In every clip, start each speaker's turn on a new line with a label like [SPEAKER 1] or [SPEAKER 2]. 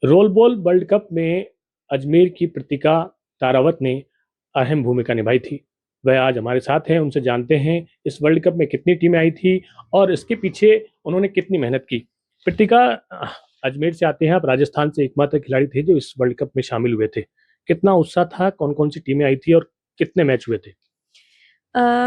[SPEAKER 1] Role ball world cup में अजमेर की प्रतिका तारावत ने अहम भूमिका निभाई थी। वह आज हमारे साथ हैं, उनसे जानते हैं इस वर्ल्ड कप में कितनी टीमें आई थी और इसके पीछे उन्होंने कितनी मेहनत की। प्रतिका अजमेर से आते हैं, आप राजस्थान से एकमात्र खिलाड़ी थे जो इस वर्ल्ड कप में शामिल हुए थे। कितना उत्साह था, कौन-कौन सी टीमें आई थी और कितने मैच हुए थे?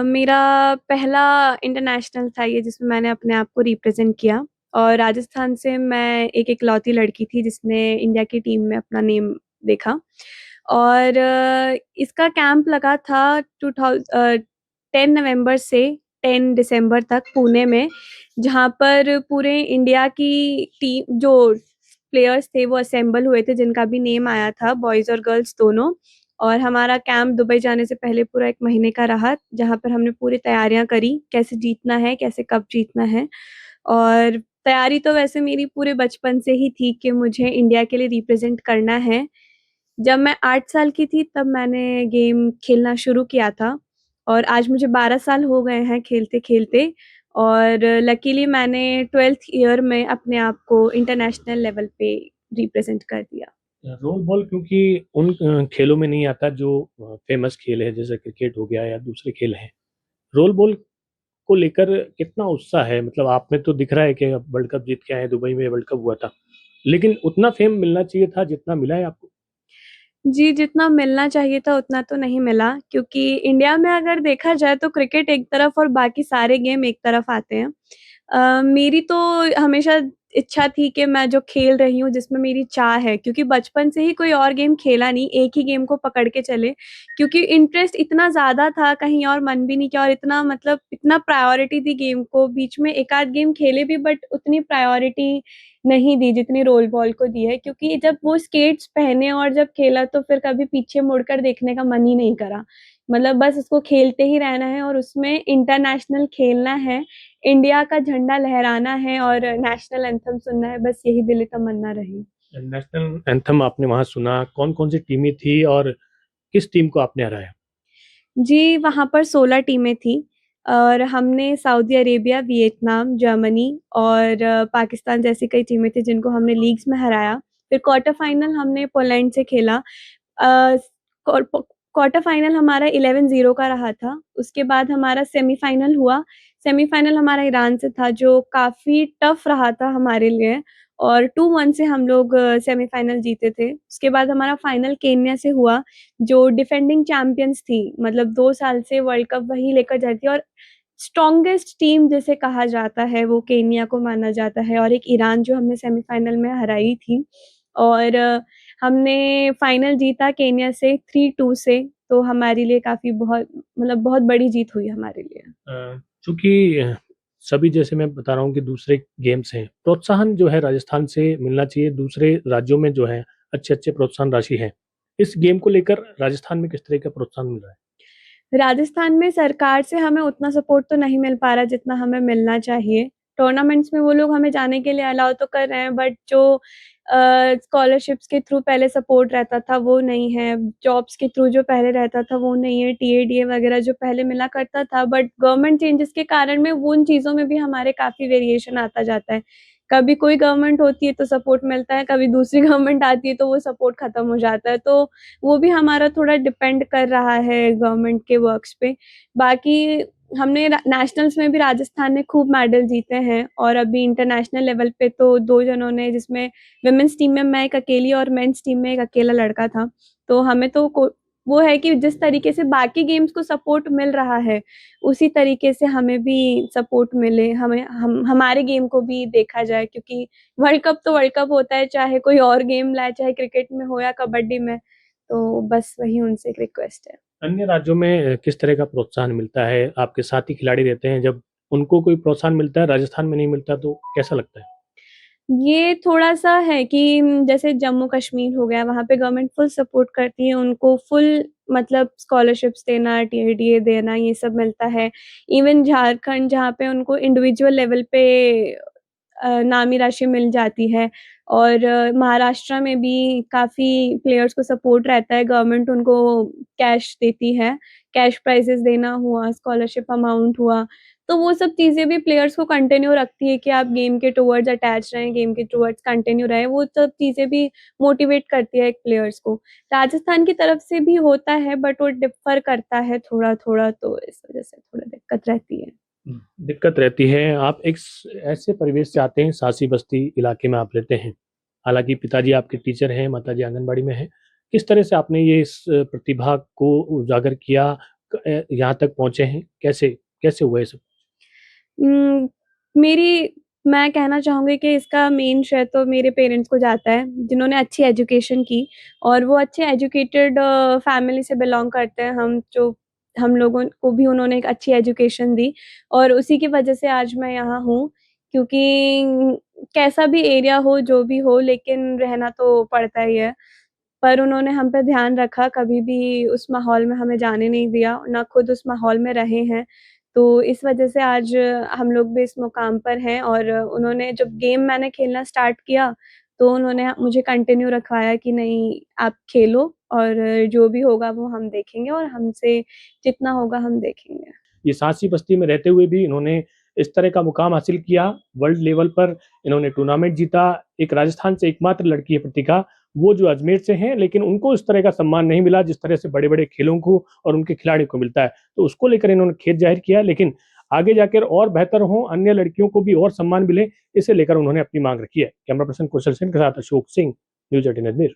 [SPEAKER 2] मेरा पहला इंटरनेशनल था ये जिसमें मैंने अपने आप को रिप्रेजेंट किया और राजस्थान से मैं एक इकलौती लड़की थी जिसने इंडिया की टीम में अपना नेम देखा और इसका कैंप लगा था 10 नवंबर से 10 दिसंबर तक पुणे में, जहाँ पर पूरे इंडिया की टीम जो प्लेयर्स थे वो असेंबल हुए थे जिनका भी नेम आया था, बॉयज़ और गर्ल्स दोनों। और हमारा कैंप दुबई जाने से पहले पूरा 1 महीने का रहा, जहाँ पर हमने पूरी तैयारियाँ करी, कैसे जीतना है, कैसे कप जीतना है। और तैयारी तो वैसे मेरी पूरे बचपन से ही थी कि मुझे इंडिया के लिए रिप्रेज़ेंट करना है। जब मैं 8 साल की थी तब मैंने गेम खेलना शुरू किया था और आज मुझे 12 साल हो गए हैं खेलते-खेलते और लकीली मैंने 12th ईयर में अपने आप को इंटरनेशनल लेवल पे रिप्रेज़ेंट कर दिया।
[SPEAKER 1] रोल बॉल क्योंकि उन खेलों में नहीं आता जो फेमस खेल है, जैसे क्रिकेट हो गया या दूसरे खेल हैं। रोल बॉल को लेकर कितना उत्साह है? मतलब आप में तो दिख रहा है कि आप वर्ल्ड कप जीत के आए हैं, दुबई में वर्ल्ड कप हुआ था। लेकिन उतना फ़ेम मिलना चाहिए था जितना मिला है आपको?
[SPEAKER 2] जी, जितना मिलना चाहिए था उतना तो नहीं मिला क्योंकि इंडिया में अगर देखा जाए तो क्रिकेट एक तरफ और बाकी सारे गेम एक तरफ आते हैं। मेरी तो हमेशा इच्छा थी कि मैं जो खेल रही हूँ जिसमें मेरी चाह है क्योंकि बचपन से ही कोई और गेम खेला नहीं, एक ही गेम को पकड़ के चले क्योंकि इंटरेस्ट इतना ज़्यादा था, कहीं और मन भी नहीं किया और इतना मतलब इतना प्रायोरिटी दी गेम को, बीच में एक आध गेम खेले भी बट उतनी प्रायोरिटी नहीं दी जितनी रोल बॉल को दी है क्योंकि जब वो स्केट्स पहने और जब खेला तो फिर कभी पीछे मुड़कर देखने का मन ही नहीं करा। मतलब बस उसको खेलते ही रहना है और उसमें इंटरनेशनल खेलना है, इंडिया का झंडा लहराना है और नेशनल एंथम सुनना है, बस यही दिली तमन्ना रही।
[SPEAKER 1] नेशनल एंथम आपने वहाँ सुना, कौन-कौन सी टीमें थी और किस टीम को आपने हराया?
[SPEAKER 2] जी, वहाँ पर 16 टीमें थीं और हमने सऊदी अरेबिया, वियतनाम, जर्मनी और पाकिस्तान जैसी कई टीमें थी जिनको हमने लीग्स में हराया। फिर क्वार्टर फाइनल हमने पोलैंड से खेला। अ, क्वार प क्वार्टर फाइनल हमारा 11-0 का रहा था। उसके बाद हमारा सेमीफाइनल हुआ। सेमीफाइनल हमारा ईरान से था जो काफ़ी टफ रहा था हमारे लिए और 2-1 से हम लोग सेमीफाइनल जीते थे। उसके बाद हमारा फाइनल केन्या से हुआ जो डिफेंडिंग चैंपियंस थी, मतलब 2 साल से वर्ल्ड कप वही लेकर जा रही थी और स्ट्रॉन्गेस्ट टीम जिसे कहा जाता है, वो केन्या को माना जाता है और एक ईरान जो हमने सेमीफाइनल में हराई थी और हमने फाइनल जीता केन्या से 3-2 से, तो हमारे लिए काफ़ी बहुत मतलब बहुत बड़ी जीत हुई हमारे लिए।
[SPEAKER 1] चूँकि सभी जैसे मैं बता रहा हूँ कि दूसरे गेम्स हैं, प्रोत्साहन जो है राजस्थान से मिलना चाहिए, दूसरे राज्यों में जो है अच्छे-अच्छे प्रोत्साहन राशि है। इस गेम को लेकर राजस्थान में किस तरह का प्रोत्साहन मिल रहा है?
[SPEAKER 2] राजस्थान में सरकार से हमें उतना सपोर्ट तो नहीं मिल पा रहा जितना हमें मिलना चाहिए। टूर्नामेंट्स में वो लोग हमें जाने के लिए अलाउ तो कर रहे हैं बट जो स्कॉलरशिप्स के थ्रू पहले सपोर्ट रहता था वो नहीं है, जॉब्स के थ्रू जो पहले रहता था वो नहीं है, टीएडीए वगैरह जो पहले मिला करता था बट गवर्नमेंट चेंजेस के कारण में वो उन चीज़ों में भी हमारे काफ़ी वेरिएशन आता जाता है। कभी कोई गवर्नमेंट होती है तो सपोर्ट मिलता है, कभी दूसरी गवर्नमेंट आती है तो वो सपोर्ट खत्म हो जाता है। तो वो भी हमारा थोड़ा डिपेंड कर रहा है गवर्नमेंट के वर्क्स पे। बाकी हमने नेशनल्स में भी राजस्थान ने खूब मेडल जीते हैं और अभी इंटरनेशनल लेवल पे तो 2 जनों ने जिसमें वुमेन्स टीम में मैं एक अकेली और मेंस टीम में एक अकेला लड़का था। तो हमें तो को वो है कि जिस तरीके से बाकी गेम्स को सपोर्ट मिल रहा है, उसी तरीके से हमें भी सपोर्ट मिले, हमें हम हमारे गेम को भी देखा जाए क्योंकि वर्ल्ड कप तो वर्ल्ड कप होता है, चाहे कोई और गेम लाए, चाहे क्रिकेट में हो या कबड्डी में। तो बस वही उनसे एक रिक्वेस्ट है।
[SPEAKER 1] अन्य राज्यों में किस तरह का प्रोत्साहन मिलता है? आपके साथी खिलाड़ी रहते हैं, जब उनको कोई प्रोत्साहन मिलता है, राजस्थान में नहीं मिलता तो कैसा लगता है?
[SPEAKER 2] ये थोड़ा-सा है कि जैसे जम्मू कश्मीर हो गया, वहाँ पे गवर्नमेंट फुल सपोर्ट करती है, उनको फुल मतलब स्कॉलरशिप्स देना, टीएडीए देना, ये सब मिलता है। इवन झारखंड जहाँ पे उनको इंडिविजुअल लेवल पे नामी राशि मिल जाती है और महाराष्ट्र में भी काफ़ी प्लेयर्स को सपोर्ट रहता है, गवर्नमेंट उनको कैश देती है, कैश प्राइज़ेस देना हुआ, स्कॉलरशिप अमाउंट हुआ, तो वो सब चीज़ें भी प्लेयर्स को कंटिन्यू रखती है कि आप गेम के टुवर्ड्स अटैच रहें, गेम के टुवर्ड्स कंटिन्यू रहें, वो सब चीज़ें भी मोटिवेट करती है एक प्लेयर्स को। राजस्थान की तरफ से भी होता है बट वो डिफ़र करता है थोड़ा-थोड़ा, तो इस वज़ह से थोड़ा दिक्कत रहती है।
[SPEAKER 1] दिक्कत रहती है। आप एक ऐसे परिवेश से आते हैं, सासी बस्ती इलाके में आप रहते हैं। हालाँकि पिताजी आपके टीचर हैं, माताजी आंगनबाड़ी में हैं। किस तरह से आपने ये इस प्रतिभा को उजागर किया, यहाँ तक पहुँचे हैं? कैसे कैसे हुआ ये सब?
[SPEAKER 2] उम, मेरी मैं कहना चाहूँगी कि इसका मेन श्रेय तो मेरे पेरेंट्स को जाता है, जिन्होंने अच्छी एजुकेशन की और वो अच्छे एजुकेटेड फैमिली से बिलॉन्ग करते हैं हम लोगों को भी उन्होंने एक अच्छी एजुकेशन दी और उसी की वजह से आज मैं यहाँ हूँ, क्योंकि कैसा भी एरिया हो, जो भी हो लेकिन रहना तो पड़ता ही है। पर उन्होंने हम पे ध्यान रखा, कभी भी उस माहौल में हमें जाने नहीं दिया, ना खुद उस माहौल में रहे हैं। तो इस वजह से आज हम लोग भी इस मुकाम पर हैं और उन्होंने जब गेम मैंने खेलना स्टार्ट किया, तो उन्होंने मुझे कंटिन्यू रखवाया कि नहीं आप खेलो और जो भी होगा वो हम देखेंगे और हमसे जितना होगा हम देखेंगे।
[SPEAKER 1] ये साँसी बस्ती में रहते हुए भी इन्होंने इस तरह का मुकाम हासिल किया, वर्ल्ड लेवल पर इन्होंने टूर्नामेंट जीता। एक राजस्थान से एकमात्र लड़की है प्रतिका, वो जो अजमेर से हैं, लेकिन उनको इस तरह का सम्मान नहीं मिला जिस तरह से बड़े-बड़े खेलों को और उनके खिलाड़ियों को मिलता है। तो उसको लेकर इन्होंने खेद ज़ाहिर किया, लेकिन आगे जाकर और बेहतर हों, अन्य लड़कियों को भी और सम्मान मिले, इसे लेकर उन्होंने अपनी माँग रखी है। कैमरा पर्सन कुशल सेन के साथ अशोक सिंह, न्यूज़ 18 अजमेर।